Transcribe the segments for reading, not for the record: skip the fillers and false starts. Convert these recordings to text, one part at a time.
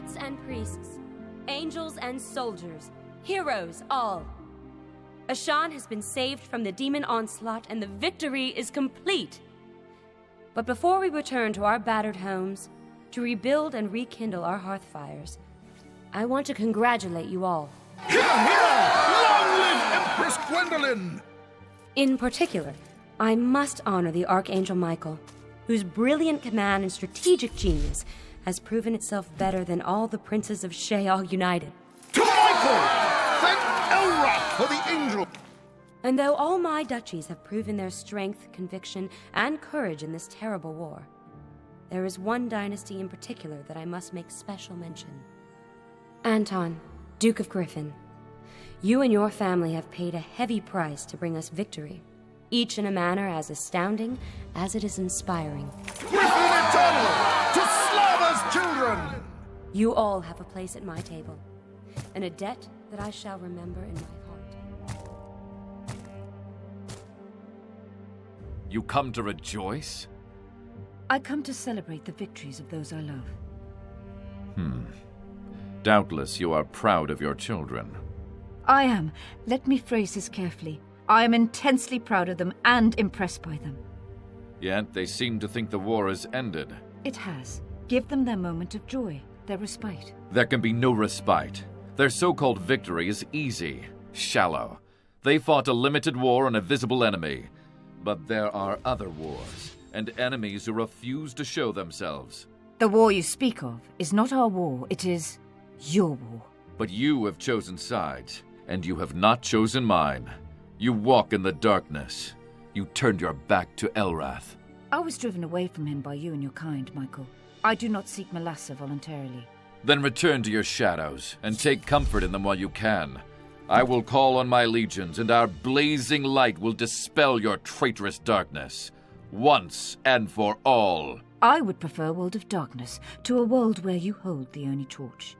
Knights and priests, angels and soldiers, heroes all. Ashan has been saved from the demon onslaught and the victory is complete. But before we return to our battered homes, to rebuild and rekindle our hearth fires, I want to congratulate you all. Hear, hear! Long live Empress Gwendolyn! In particular, I must honor the Archangel Michael, whose brilliant command and strategic genius has proven itself better than all the princes of Sheol united. To Michael! Thank Elrath for the angel! And though all my duchies have proven their strength, conviction, and courage in this terrible war, there is one dynasty in particular that I must make special mention. Anton, Duke of Griffin, you and your family have paid a heavy price to bring us victory, each in a manner as astounding as it is inspiring. Griffin Eternal! To Slava's children! You all have a place at my table, and a debt that I shall remember in my heart. You come to rejoice? I come to celebrate the victories of those I love. Doubtless you are proud of your children. I am. Let me phrase this carefully. I am intensely proud of them and impressed by them. Yet they seem to think the war is ended. It has. Give them their moment of joy, their respite. There can be no respite. Their so-called victory is easy, shallow. They fought a limited war on a visible enemy. But there are other wars, and enemies who refuse to show themselves. The war you speak of is not our war, it is your war. But you have chosen sides, and you have not chosen mine. You walk in the darkness. You turned your back to Elrath. I was driven away from him by you and your kind, Michael. I do not seek Melassa voluntarily. Then return to your shadows, and take comfort in them while you can. I will call on my legions, and our blazing light will dispel your traitorous darkness, once and for all. I would prefer a world of darkness to a world where you hold the only torch.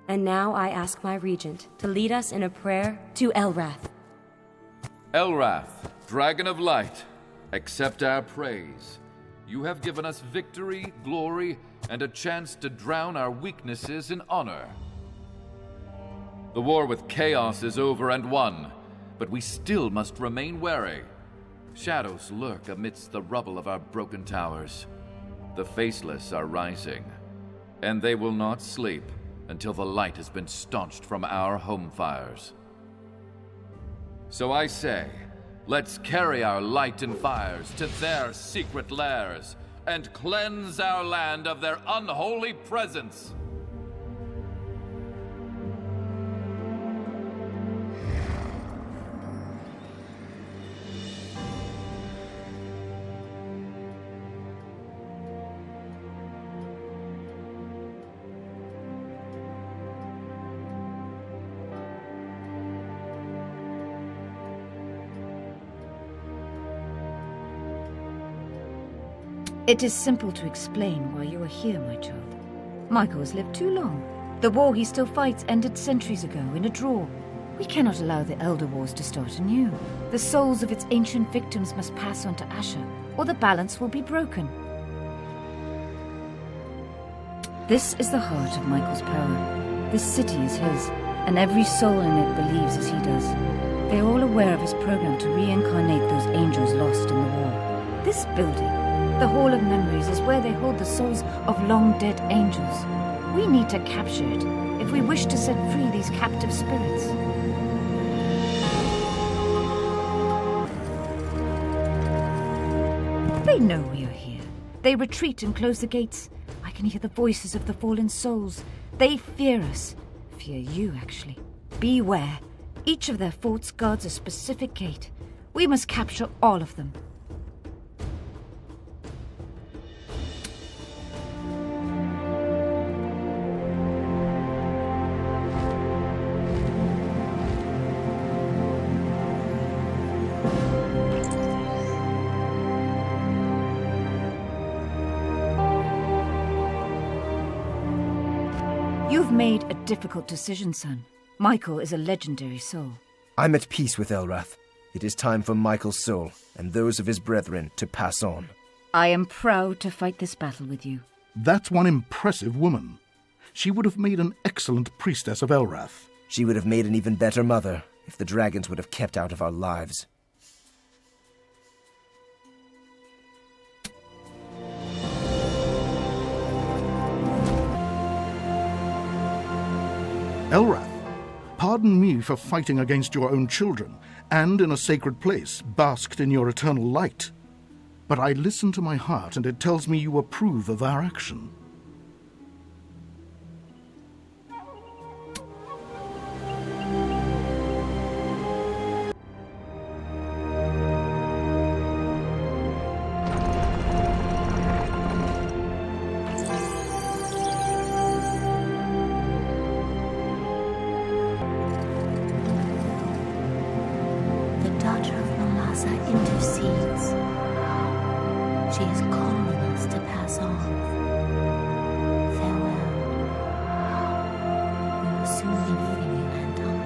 And now I ask my regent to lead us in a prayer to Elrath. Elrath, Dragon of Light, accept our praise. You have given us victory, glory, and a chance to drown our weaknesses in honor. The war with chaos is over and won, but we still must remain wary. Shadows lurk amidst the rubble of our broken towers. The faceless are rising, and they will not sleep until the light has been staunched from our home fires. So I say, let's carry our light and fires to their secret lairs and cleanse our land of their unholy presence. It is simple to explain why you are here, my child. Michael has lived too long. The war he still fights ended centuries ago in a draw. We cannot allow the Elder Wars to start anew. The souls of its ancient victims must pass on to Asher, or the balance will be broken. This is the heart of Michael's power. This city is his, and every soul in it believes as he does. They are all aware of his program to reincarnate those angels lost in the war. This building, the Hall of Memories, is where they hold the souls of long-dead angels. We need to capture it if we wish to set free these captive spirits. They know we are here. They retreat and close the gates. I can hear the voices of the fallen souls. They fear us. Fear you, actually. Beware. Each of their forts guards a specific gate. We must capture all of them. You've made a difficult decision, son. Michael is a legendary soul. I'm at peace with Elrath. It is time for Michael's soul and those of his brethren to pass on. I am proud to fight this battle with you. That's one impressive woman. She would have made an excellent priestess of Elrath. She would have made an even better mother if the dragons would have kept out of our lives. Elrath, pardon me for fighting against your own children, and in a sacred place, basked in your eternal light. But I listen to my heart, and it tells me you approve of our action. Intercedes. She is calling us to pass on. Farewell. We will soon be leaving you, Anton.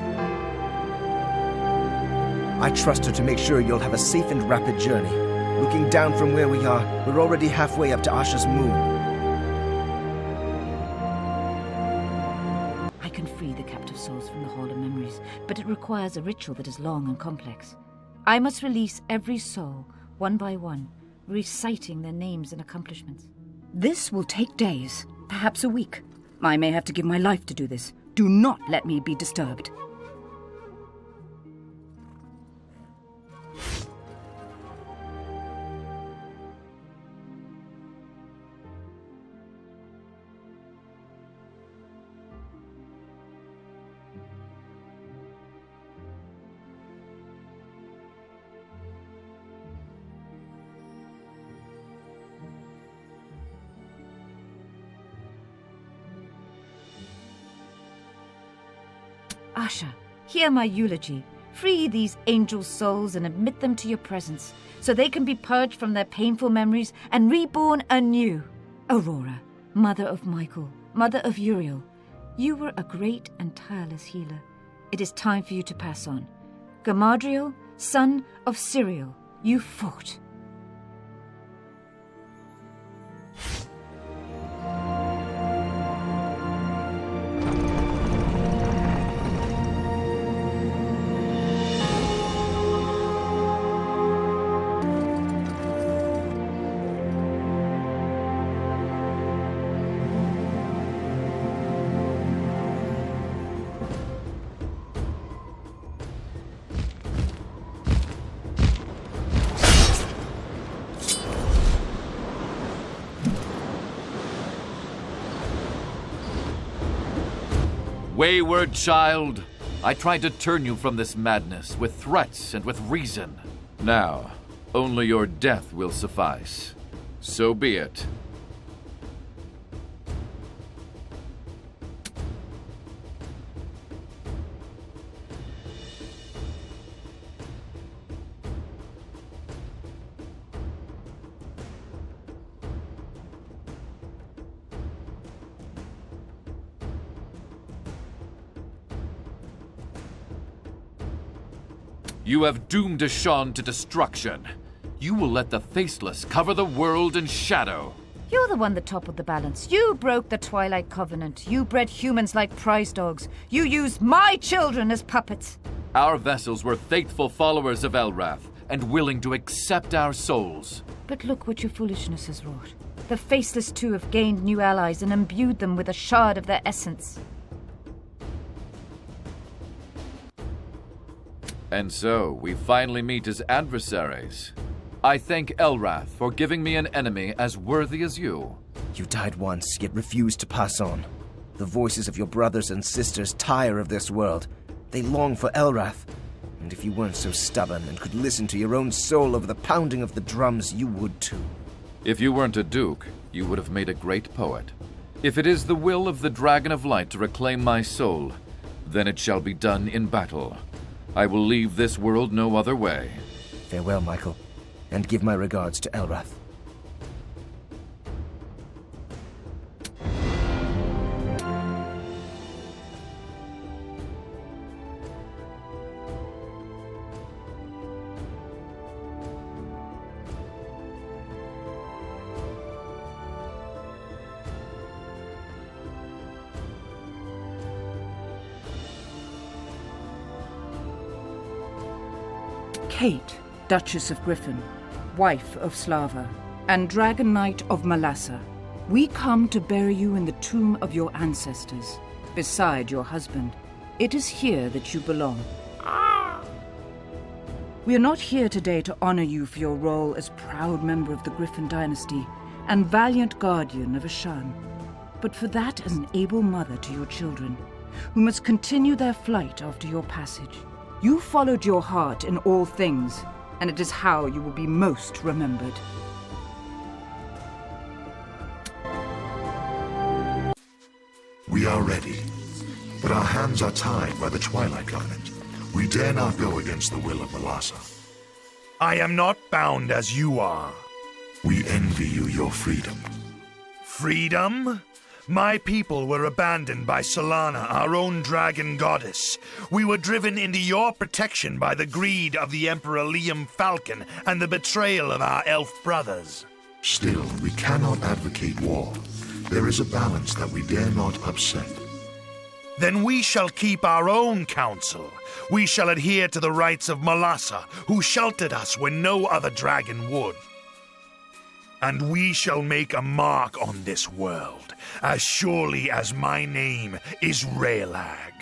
I trust her to make sure you'll have a safe and rapid journey. Looking down from where we are, we're already halfway up to Asha's moon. I can free the captive souls from the Hall of Memories, but it requires a ritual that is long and complex. I must release every soul, one by one, reciting their names and accomplishments. This will take days, perhaps a week. I may have to give my life to do this. Do not let me be disturbed. Asha, hear my eulogy. Free these angel souls and admit them to your presence, so they can be purged from their painful memories and reborn anew. Aurora, mother of Michael, mother of Uriel, you were a great and tireless healer. It is time for you to pass on. Gamadriel, son of Cyril, you fought. Wayward child, I tried to turn you from this madness with threats and with reason. Now, only your death will suffice. So be it. You have doomed Ashan to destruction. You will let the Faceless cover the world in shadow. You're the one that toppled the balance. You broke the Twilight Covenant. You bred humans like prize dogs. You used my children as puppets. Our vessels were faithful followers of Elrath and willing to accept our souls. But look what your foolishness has wrought. The Faceless too have gained new allies and imbued them with a shard of their essence. And so, we finally meet as adversaries. I thank Elrath for giving me an enemy as worthy as you. You died once, yet refused to pass on. The voices of your brothers and sisters tire of this world. They long for Elrath. And if you weren't so stubborn and could listen to your own soul over the pounding of the drums, you would too. If you weren't a duke, you would have made a great poet. If it is the will of the Dragon of Light to reclaim my soul, then it shall be done in battle. I will leave this world no other way. Farewell, Michael, and give my regards to Elrath. Kate, Duchess of Griffin, wife of Slava, and Dragon Knight of Malassa, we come to bury you in the tomb of your ancestors, beside your husband. It is here that you belong. We are not here today to honor you for your role as proud member of the Griffin dynasty and valiant guardian of Ashan, but for that as an able mother to your children, who must continue their flight after your passage. You followed your heart in all things, and it is how you will be most remembered. We are ready, but our hands are tied by the Twilight Covenant. We dare not go against the will of Malassa. I am not bound as you are. We envy you your freedom. Freedom? My people were abandoned by Solana, our own dragon goddess. We were driven into your protection by the greed of the Emperor Liam Falcon and the betrayal of our elf brothers. Still, we cannot advocate war. There is a balance that we dare not upset. Then we shall keep our own counsel. We shall adhere to the rights of Malassa, who sheltered us when no other dragon would. And we shall make a mark on this world, as surely as my name is Raylag.